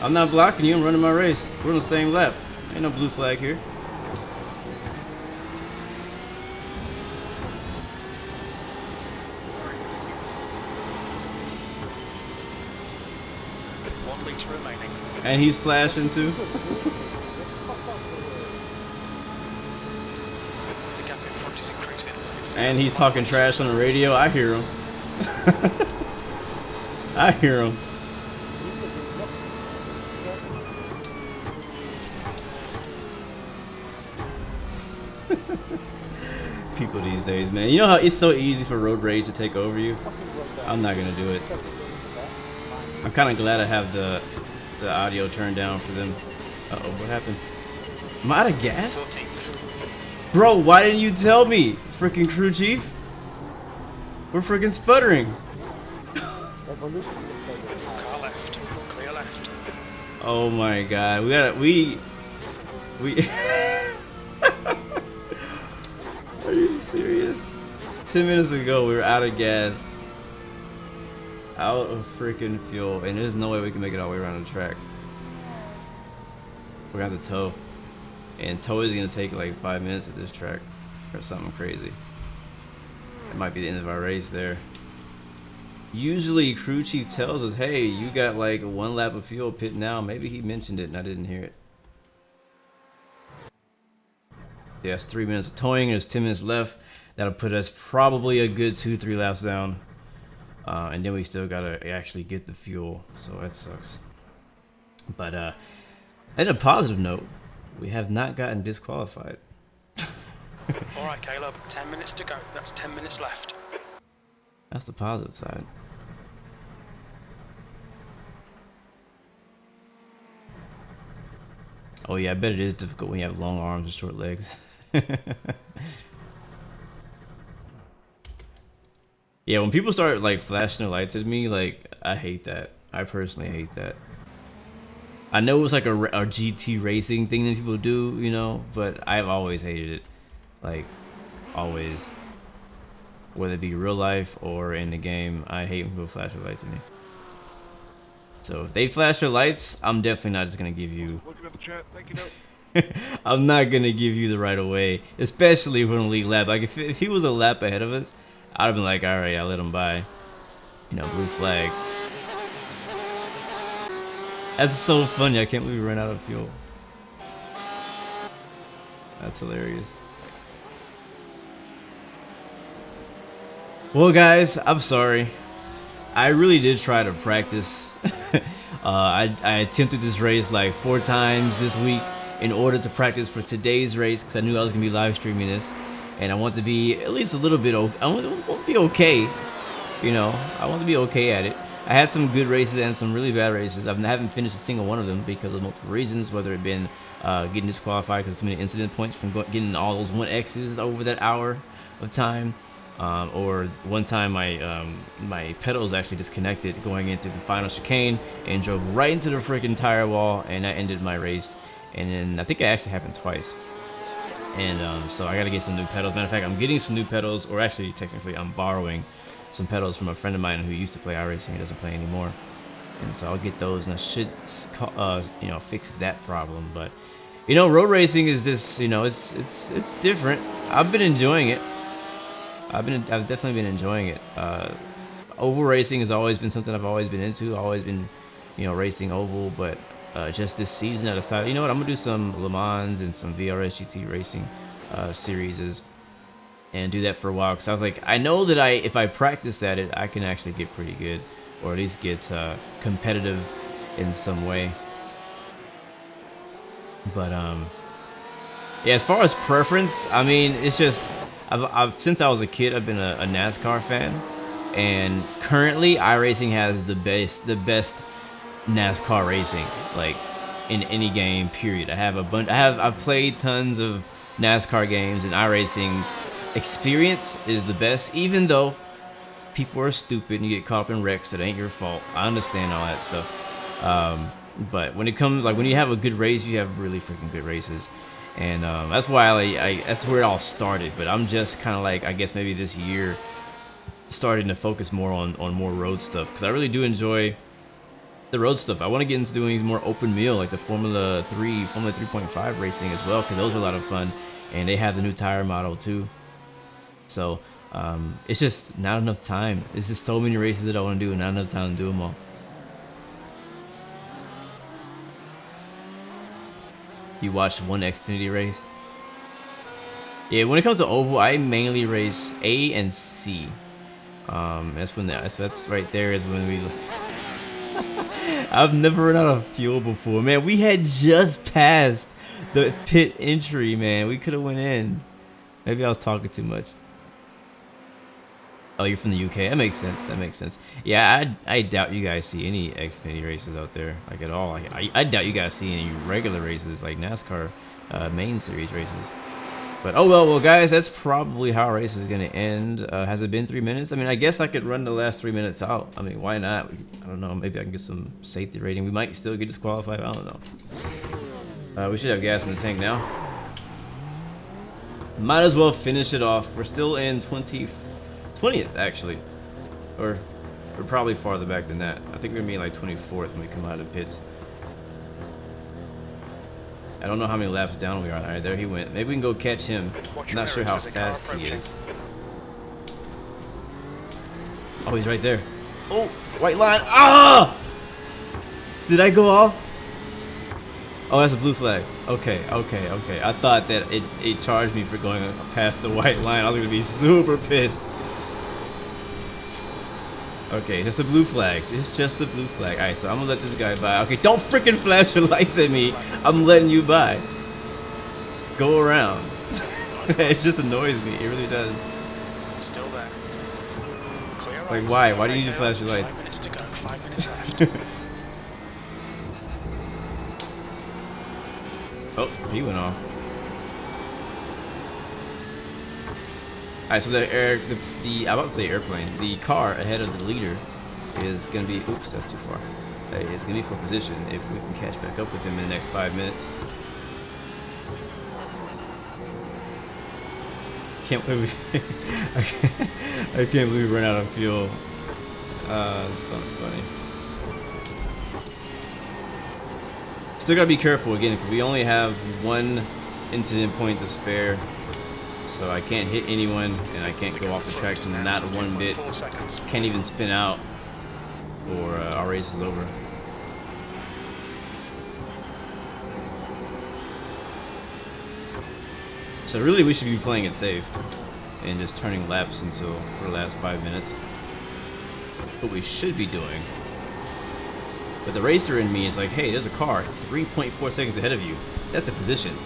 I'm not blocking you, I'm running my race. We're on the same lap. Ain't no blue flag here. One liter remaining. And he's flashing too. The gap in front is increasing. And he's talking trash on the radio. I hear him. I hear him. People these days, man. You know how it's so easy for road rage to take over you? I'm not gonna do it. I'm kind of glad I have the audio turned down for them. Uh-oh, what happened? Am I out of gas? Bro, why didn't you tell me? Freaking crew chief? We're freaking sputtering. Car left. Clear left. Oh my god, we Are you serious? 10 minutes ago we were out of gas. Out of freaking fuel, and there's no way we can make it all the way around the track. We're gonna have to tow. And tow is gonna take like 5 minutes at this track. Or something crazy. It might be the end of our race there. Usually crew chief tells us, hey, you got like 1 lap of fuel, pit now. Maybe he mentioned it and I didn't hear it. Yeah, it's 3 minutes of towing. There's 10 minutes left. That'll put us probably a good 2-3 laps down. And then we still gotta actually get the fuel. So that sucks. But on a positive note, we have not gotten disqualified. Alright, Caleb, 10 minutes to go. That's 10 minutes left. That's the positive side. Oh yeah, I bet it is difficult when you have long arms and short legs. Yeah, when people start like flashing their lights at me, like I hate that. I personally hate that. I know it's like a GT racing thing that people do, you know, but I've always hated it. Like, always. Whether it be real life or in the game, I hate when people flash their lights at me. So if they flash their lights, I'm definitely not just gonna give you. Looking at the chat, thank you, I'm not gonna give you the right of way, especially if we're in a lead lap. Like if he was a lap ahead of us, I'd have been like, all right, I'll let him by. You know, blue flag. That's so funny. I can't believe we ran out of fuel. That's hilarious. Well, guys, I'm sorry. I really did try to practice. I attempted this race like 4 times this week in order to practice for today's race because I knew I was gonna be live streaming this, and I want to be at least a little bit. I want to be okay. You know, I want to be okay at it. I had some good races and some really bad races. I haven't finished a single one of them because of multiple reasons, whether it been getting disqualified because too many incident points from getting all those 1X's over that hour of time. Or one time my pedals actually disconnected going into the final chicane and drove right into the freaking tire wall, and that ended my race. And then I think it actually happened twice. And so I gotta get some new pedals. Matter of fact, I'm getting some new pedals, or actually technically I'm borrowing some pedals from a friend of mine who used to play iRacing. He doesn't play anymore. And so I'll get those, and I should you know, fix that problem. But you know, road racing is just, you know, it's different. I've been enjoying it. I've definitely been enjoying it. Oval racing has always been something I've always been into. I've always been, you know, racing oval, but just this season I decided, you know what, I'm gonna do some Le Mans and some VRS GT racing series and do that for a while, because I was like, I know that if I practice at it, I can actually get pretty good, or at least get competitive in some way. But yeah, as far as preference, I mean, it's just I've since I was a kid, I've been a NASCAR fan, and currently iRacing has the best NASCAR racing, like in any game. Period. I've played tons of NASCAR games, and iRacing's experience is the best. Even though people are stupid and you get caught up in wrecks that ain't your fault, I understand all that stuff. But when it comes, like when you have a good race, you have really freaking good races. And that's why that's where it all started. But I'm just kind of like, I guess maybe this year starting to focus more on more road stuff, because I really do enjoy the road stuff. I want to get into doing more open meal, like the Formula 3.5 racing as well, because those are a lot of fun, and they have the new tire model too. So it's just not enough time. It's just so many races that I want to do, and not enough time to do them all. You watched one Xfinity race? Yeah, when it comes to oval, I mainly race A and C. That's when that's right there is when we. I've never run out of fuel before, man. We had just passed the pit entry, man. We could have went in. Maybe I was talking too much. Oh, you're from the UK. That makes sense. That makes sense. Yeah, I doubt you guys see any Xfinity races out there, like at all. I doubt you guys see any regular races, like NASCAR main series races. But oh well, guys, that's probably how our race is gonna end. Has it been 3 minutes? I mean, I guess I could run the last 3 minutes out. I mean, why not? I don't know. Maybe I can get some safety rating. We might still get disqualified. I don't know. We should have gas in the tank now. Might as well finish it off. We're still in 20th actually, or we're probably farther back than that. I think we're gonna be like 24th when we come out of the pits. I don't know how many laps down we are. All right, there he went. Maybe we can go catch him. I'm not sure how fast he is. Oh, he's right there. Oh, white line. Ah! Did I go off? Oh, that's a blue flag. Okay. I thought that it charged me for going past the white line. I was gonna be super pissed. Okay, just a blue flag. It's just a blue flag. Alright, so I'm gonna let this guy by. Okay, don't freaking flash your lights at me. I'm letting you by. Go around. It just annoys me. It really does. Still there. Clear Like, right. why? Why do you need to flash your lights? 5 minutes to go. 5 minutes left. Oh, he went off. Alright, so the I'm about to say airplane. The car ahead of the leader is gonna be. Oops, that's too far. It's gonna be for position if we can catch back up with him in the next 5 minutes. Can't believe I can't believe we ran out of fuel. It's something funny. Still gotta be careful again because we only have one incident point to spare. So I can't hit anyone, and I can't go off the track not one bit. Can't even spin out, or our race is over. So really, we should be playing it safe and just turning laps until for the last 5 minutes. What we should be doing. But the racer in me is like, hey, there's a car 3.4 seconds ahead of you. That's a position.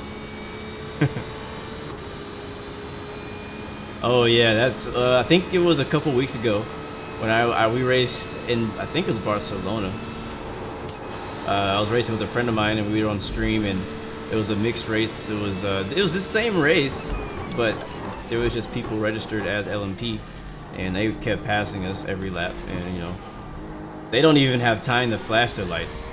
Oh yeah, that's I think it was a couple weeks ago when we raced in, I think it was Barcelona. I was racing with a friend of mine and we were on stream and it was a mixed race. It was the same race, but there was just people registered as LMP and they kept passing us every lap, and you know, they don't even have time to flash their lights.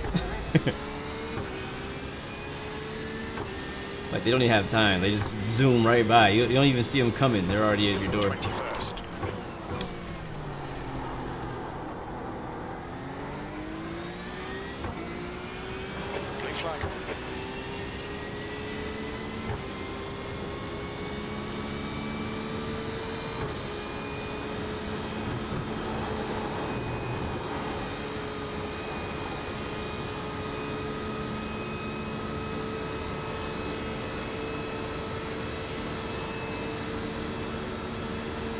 Like, they don't even have time. They just zoom right by. You don't even see them coming. They're already at your door. 21st. Blue flag.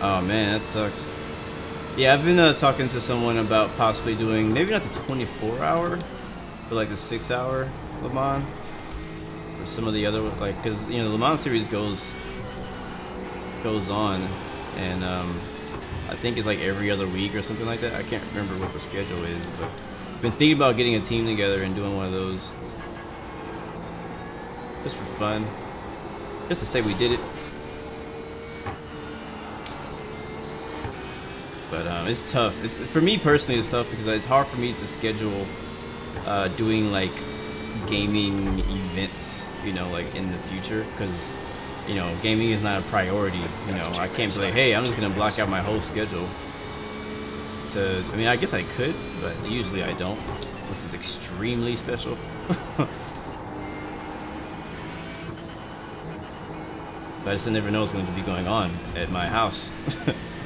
Oh man, that sucks. Yeah, I've been talking to someone about possibly doing maybe not the 24-hour, but like the 6-hour Le Mans, or some of the other, like, because you know the Le Mans series goes on, and I think it's like every other week or something like that. I can't remember what the schedule is, but I've been thinking about getting a team together and doing one of those just for fun, just to say we did it. But it's tough. It's, for me personally, it's tough because it's hard for me to schedule doing like gaming events, you know, like in the future, because you know gaming is not a priority. You know, I can't be like, hey, I'm just gonna block out my whole schedule. I mean, I guess I could, but usually I don't. This is extremely special. But I just never know what's going to be going on at my house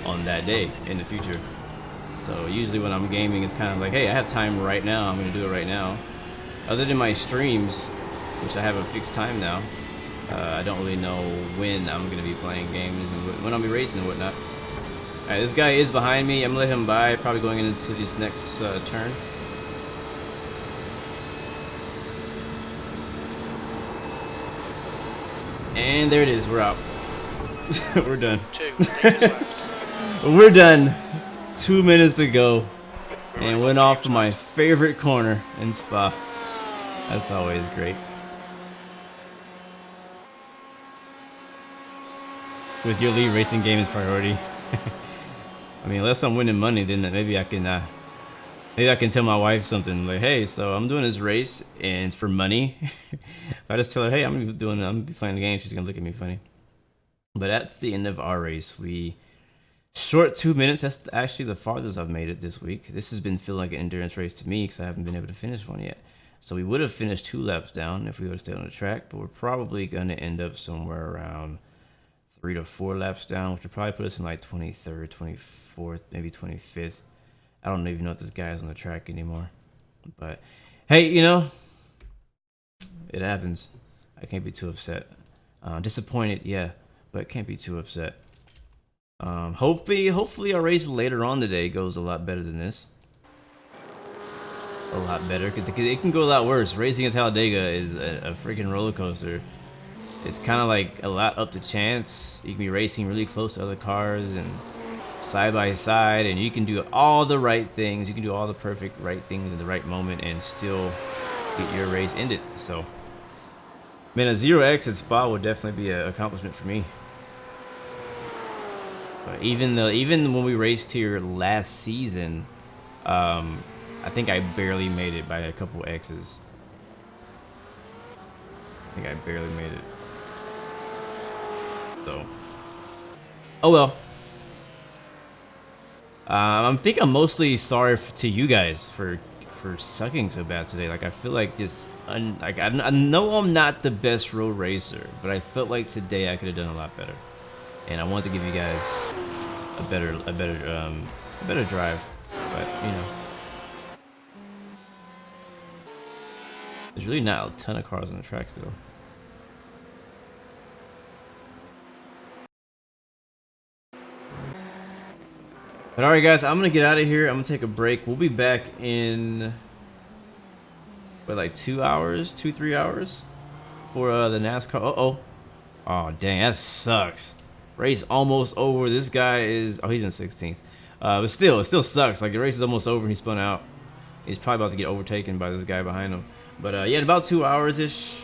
on that day in the future. So usually when I'm gaming, it's kind of like, hey, I have time right now. I'm going to do it right now. Other than my streams, which I have a fixed time now, I don't really know when I'm going to be playing games and when I'll be racing and whatnot. Alright, this guy is behind me. I'm going to let him by, probably going into this next turn. And there it is, we're out. We're done. 2 meters left. We're done. 2 minutes to go. And went off to my favorite corner in Spa. That's always great. With your lead, racing game is priority. I mean, unless I'm winning money, then maybe I can tell my wife something like, "Hey, so I'm doing this race and it's for money." If I just tell her, "Hey, I'm gonna be playing the game," she's gonna look at me funny. But that's the end of our race. We short 2 minutes. That's actually the farthest I've made it this week. This has been feeling like an endurance race to me because I haven't been able to finish one yet. So we would have finished 2 laps down if we would have stayed on the track, but we're probably gonna end up somewhere around 3 to 4 laps down, which would probably put us in like 23rd, 24th, maybe 25th. I don't even know if this guy is on the track anymore. But hey, you know, it happens. I can't be too upset. Disappointed, yeah, but can't be too upset. Hopefully our race later on today goes a lot better than this. A lot better, because it can go a lot worse. Racing at Talladega is a freaking roller coaster. It's kind of like a lot up to chance. You can be racing really close to other cars and side by side, and you can do all the right things. You can do all the perfect right things at the right moment and still get your race ended. So, man, a 0x at Spa would definitely be an accomplishment for me. But even when we raced here last season, I think I barely made it by a couple X's. I think I barely made it. So, oh well. I think I'm mostly sorry to you guys for sucking so bad today. Like, I feel like just I know I'm not the best road racer, but I felt like today I could have done a lot better, and I want to give you guys a better drive. But you know, there's really not a ton of cars on the track still. But alright guys, I'm gonna get out of here. I'm gonna take a break. We'll be back in what, like 2 hours, 2-3 hours for the NASCAR. Oh dang, that sucks. Race almost over. This guy is, oh, he's in 16th. But still, it still sucks. Like, the race is almost over and he spun out. He's probably about to get overtaken by this guy behind him. But yeah, in about 2 hours ish.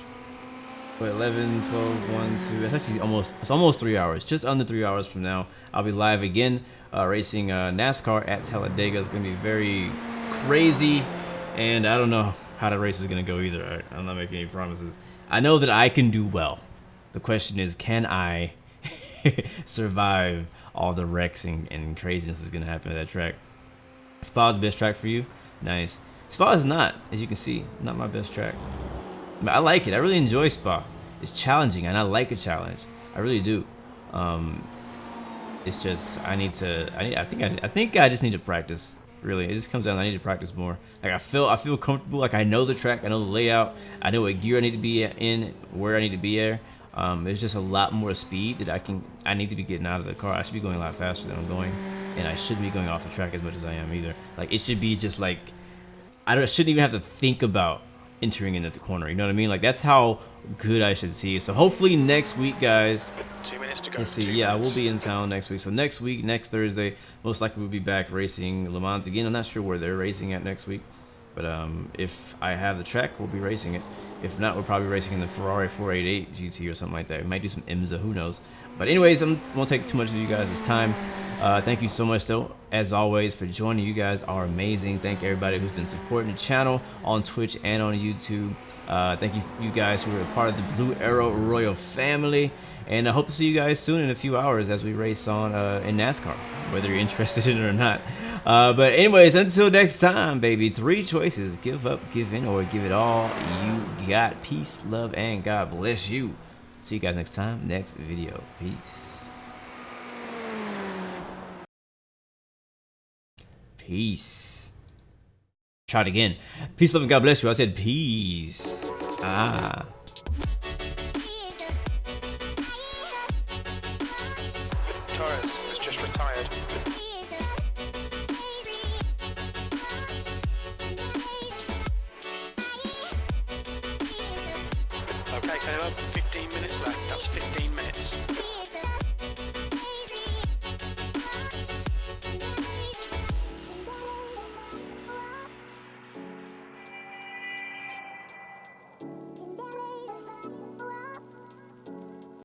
What, 11, 12, 1, 2. It's actually almost 3 hours. Just under 3 hours from now, I'll be live again, racing NASCAR at Talladega. It's gonna be very crazy, and I don't know how the race is gonna go either. I'm not making any promises. I know that I can do well. The question is, can I survive all the wrecks and craziness that's gonna happen at that track? Spa's the best track for you? Nice. Spa is not, as you can see, not my best track. But I like it. I really enjoy Spa. It's challenging, and I like a challenge. I really do. It's just I think I just need to practice. Really, it just comes down. I need to practice more. Like, I feel comfortable. Like, I know the track. I know the layout. I know what gear I need to be in, where I need to be there. There's just a lot more speed that I need to be getting out of the car. I should be going a lot faster than I'm going, and I shouldn't be going off the track as much as I am either. Like, it should be just like I shouldn't even have to think about entering into the corner. You know what I mean? Like, that's how good I should see it. So hopefully next week, guys. 2 minutes to go. Let's see. Yeah, I will be in town next week. So next week, next Thursday, most likely we'll be back racing Le Mans again. I'm not sure where they're racing at next week, but if I have the track, we'll be racing it. If not, we're probably racing in the Ferrari 488 GT or something like that. We might do some IMSA, who knows. But anyways, I won't take too much of you guys' time. Thank you so much, though, as always, for joining. You guys are amazing. Thank everybody who's been supporting the channel on Twitch and on YouTube. Thank you guys who are a part of the Blue Arrow Royal family. And I hope to see you guys soon in a few hours as we race on in NASCAR, whether you're interested in it or not. But anyways, until next time, baby, 3 choices: give up, give in, or give it all you got. Peace, love, and God bless you. See you guys next time, next video. Peace. Peace. Try it again. Peace, love, and God bless you. I said peace. Torres has just retired. Okay, Caleb, 15 minutes left. That's 15 minutes.